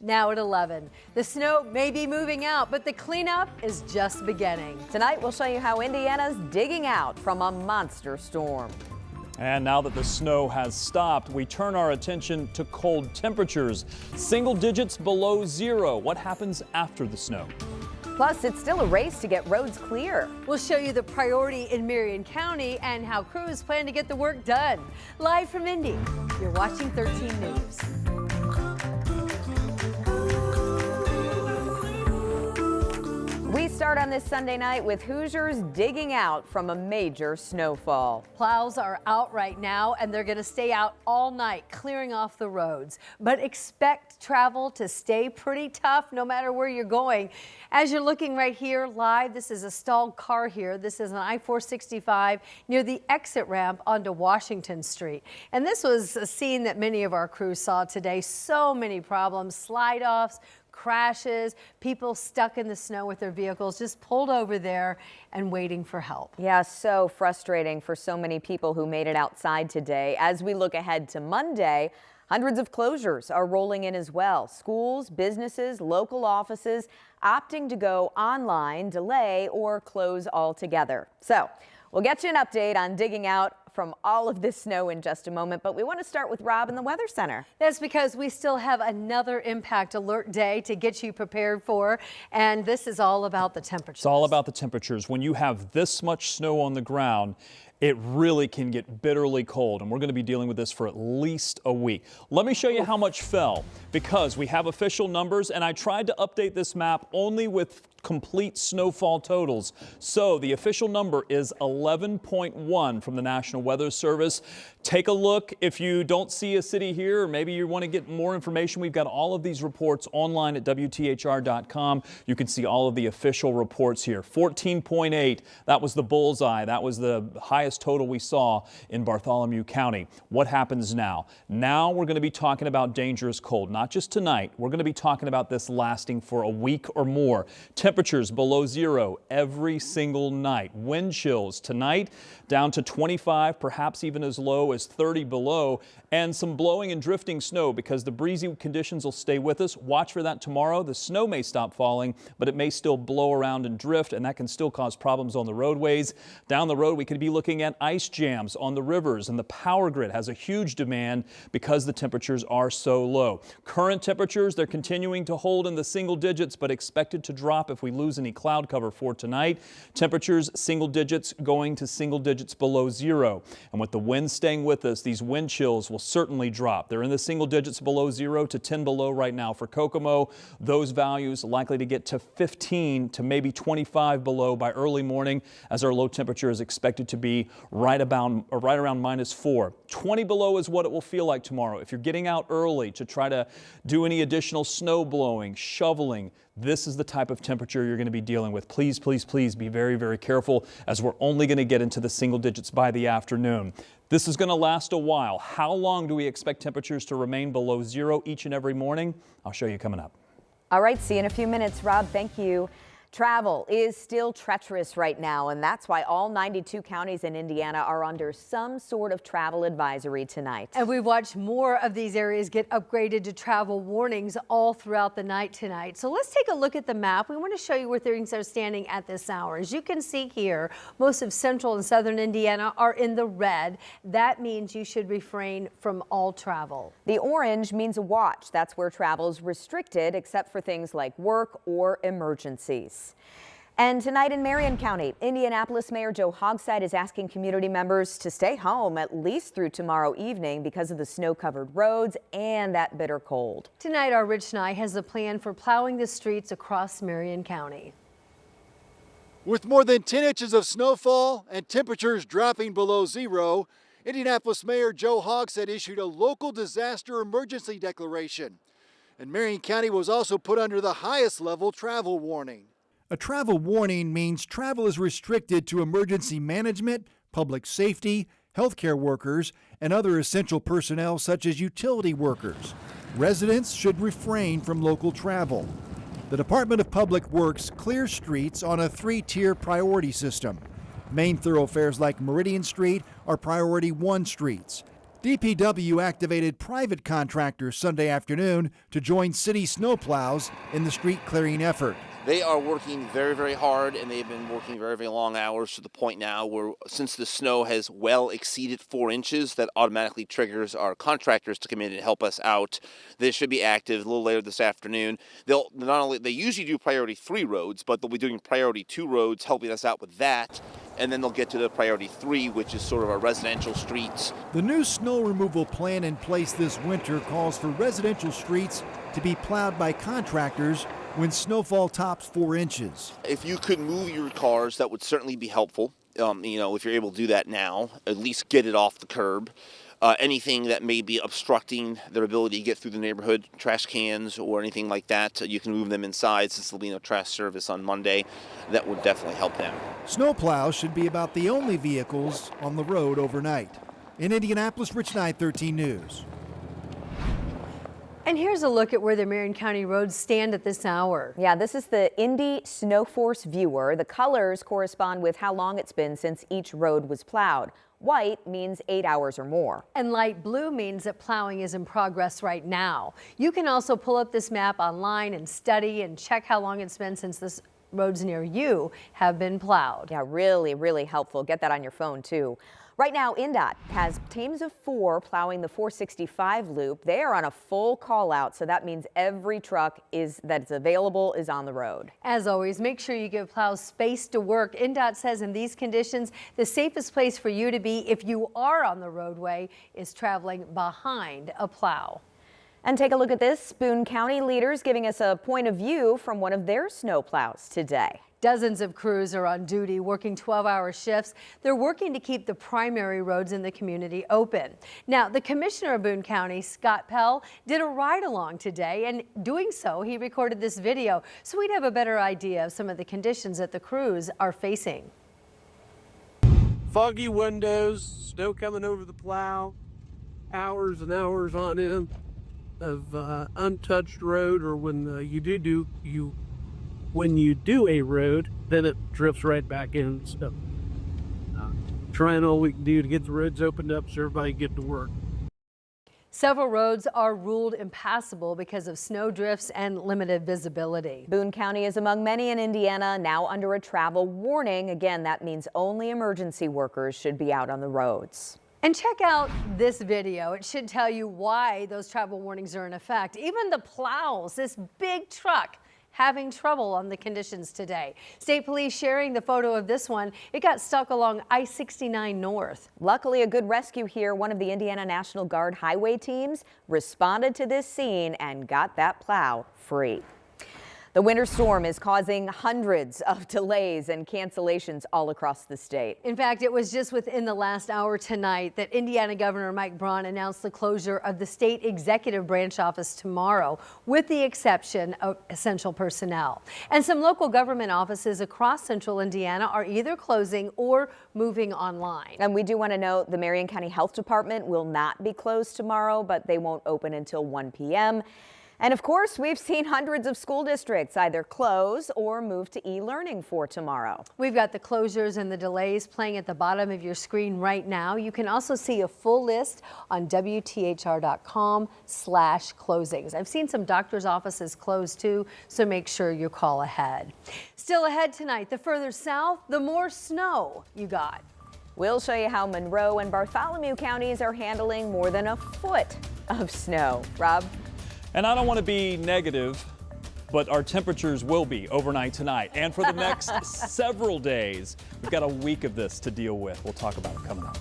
now at 11. The snow may be moving out, but the cleanup is just beginning. Tonight, we'll show you how Indiana's digging out from a monster storm. And now that the snow has stopped, we turn our attention to cold temperatures. Single digits below zero. What happens after the snow? Plus, it's still a race to get roads clear. We'll show you the priority in Marion County and how crews plan to get the work done. Live from Indy, you're watching 13 News. We start on this Sunday night with Hoosiers digging out from a major snowfall. Plows are out right now and they're going to stay out all night clearing off the roads. But expect travel to stay pretty tough no matter where you're going. As you're looking right here live, this is a stalled car here. This is an I-465 near the exit ramp onto Washington Street. And this was a scene that many of our crews saw today. So many problems, slide-offs, crashes, people stuck in the snow with their vehicles, just pulled over there and waiting for help. Yeah, so frustrating for so many people who made it outside today. As we look ahead to Monday, hundreds of closures are rolling in as well. Schools, businesses, local offices opting to go online, delay, or close altogether. So we'll get you an update on digging out from all of this snow in just a moment, but we want to start with Rob in the Weather Center. That's because we still have another impact alert day to get you prepared for, and this is all about the temperatures. It's all about the temperatures. When you have this much snow on the ground, it really can get bitterly cold, and we're going to be dealing with this for at least a week. Let me show you how much fell, because we have official numbers, and I tried to update this map only with complete snowfall totals. So the official number is 11.1 from the National Weather Service. Take a look. If you don't see a city here, or maybe you want to get more information, we've got all of these reports online at WTHR.com. You can see all of the official reports here. 14.8, that was the bullseye. That was the highest total we saw in Bartholomew County. What happens now? Now we're going to be talking about dangerous cold. Not just tonight. We're going to be talking about this lasting for a week or more. Temperatures below zero every single night. Wind chills tonight down to 25, perhaps even as low as 30 below, and some blowing and drifting snow because the breezy conditions will stay with us. Watch for that tomorrow. The snow may stop falling, but it may still blow around and drift, and that can still cause problems on the roadways. Down the road, we could be looking at ice jams on the rivers, and the power grid has a huge demand because the temperatures are so low. Current temperatures, they're continuing to hold in the single digits, but expected to drop if we lose any cloud cover for tonight. Temperatures single digits going to single digits below zero. And with the wind staying with us, these wind chills will certainly drop. They're in the single digits below zero to 10 below right now for Kokomo. Those values likely to get to 15 to maybe 25 below by early morning, as our low temperature is expected to be right around -4. 20 below is what it will feel like tomorrow. If you're getting out early to try to do any additional snow blowing, shoveling, this is the type of temperature you're going to be dealing with. Please, please, please be very, very careful, as we're only going to get into the single digits by the afternoon. This is going to last a while. How long do we expect temperatures to remain below zero each and every morning? I'll show you coming up. All right, see you in a few minutes, Rob. Thank you. Travel is still treacherous right now, and that's why all 92 counties in Indiana are under some sort of travel advisory tonight. And we've watched more of these areas get upgraded to travel warnings all throughout the night tonight. So let's take a look at the map. We want to show you where things are standing at this hour. As you can see here, most of central and southern Indiana are in the red. That means you should refrain from all travel. The orange means a watch. That's where travel is restricted, except for things like work or emergencies. And tonight in Marion County, Indianapolis Mayor Joe Hogsett is asking community members to stay home at least through tomorrow evening because of the snow-covered roads and that bitter cold. Tonight, our Rich Nye has a plan for plowing the streets across Marion County. With more than 10 inches of snowfall and temperatures dropping below zero, Indianapolis Mayor Joe Hogsett issued a local disaster emergency declaration. And Marion County was also put under the highest level travel warning. A travel warning means travel is restricted to emergency management, public safety, healthcare workers, and other essential personnel such as utility workers. Residents should refrain from local travel. The Department of Public Works clears streets on a 3-tier priority system. Main thoroughfares like Meridian Street are Priority 1 streets. DPW activated private contractors Sunday afternoon to join city snowplows in the street clearing effort. They are working very, very hard, and they've been working very, very long hours to the point now where, since the snow has well exceeded 4 inches, that automatically triggers our contractors to come in and help us out. They should be active a little later this afternoon. They usually do priority 3 roads, but they'll be doing priority 2 roads, helping us out with that. And then they'll get to the priority 3, which is sort of our residential streets. The new snow removal plan in place this winter calls for residential streets to be plowed by contractors when snowfall tops 4 inches. If you could move your cars, that would certainly be helpful. If you're able to do that now, at least get it off the curb. Anything that may be obstructing their ability to get through the neighborhood, trash cans or anything like that, you can move them inside since there'll be no trash service on Monday. That would definitely help them. Snowplows should be about the only vehicles on the road overnight. In Indianapolis, Rich Knight, 13 News. And here's a look at where the Marion County roads stand at this hour. Yeah, this is the Indy SnowForce viewer. The colors correspond with how long it's been since each road was plowed. White means 8 hours or more. And light blue means that plowing is in progress right now. You can also pull up this map online and study and check how long it's been since this roads near you have been plowed. Yeah, really, really helpful. Get that on your phone too. Right now, INDOT has teams of 4 plowing the 465 loop. They are on a full call out, so that means every truck that's available is on the road. As always, make sure you give plows space to work. INDOT says in these conditions, the safest place for you to be if you are on the roadway is traveling behind a plow. And take a look at this. Boone County leaders giving us a point of view from one of their snow plows today. Dozens of crews are on duty working 12-hour shifts. They're working to keep the primary roads in the community open. Now, the commissioner of Boone County, Scott Pell, did a ride-along today, and doing so, he recorded this video so we'd have a better idea of some of the conditions that the crews are facing. Foggy windows, snow coming over the plow, hours and hours on end of untouched road, or when when you do a road, then it drifts right back in. So trying all we can do to get the roads opened up so everybody can get to work. Several roads are ruled impassable because of snow drifts and limited visibility. Boone County is among many in Indiana now under a travel warning. Again, that means only emergency workers should be out on the roads. And check out this video. It should tell you why those travel warnings are in effect. Even the plows, this big truck, having trouble on the conditions today. State police sharing the photo of this one. It got stuck along I-69 North. Luckily, a good rescue here. One of the Indiana National Guard highway teams responded to this scene and got that plow free. The winter storm is causing hundreds of delays and cancellations all across the state. In fact, it was just within the last hour tonight that Indiana Governor Mike Braun announced the closure of the state executive branch office tomorrow, with the exception of essential personnel. And some local government offices across central Indiana are either closing or moving online. And we do want to note the Marion County Health Department will not be closed tomorrow, but they won't open until 1 p.m. And of course, we've seen hundreds of school districts either close or move to e-learning for tomorrow. We've got the closures and the delays playing at the bottom of your screen right now. You can also see a full list on WTHR.com/closings. I've seen some doctors' offices close too, so make sure you call ahead. Still ahead tonight, the further south, the more snow you got. We'll show you how Monroe and Bartholomew counties are handling more than a foot of snow. Rob? And I don't want to be negative, but our temperatures will be overnight tonight and for the next several days. We've got a week of this to deal with. We'll talk about it coming up.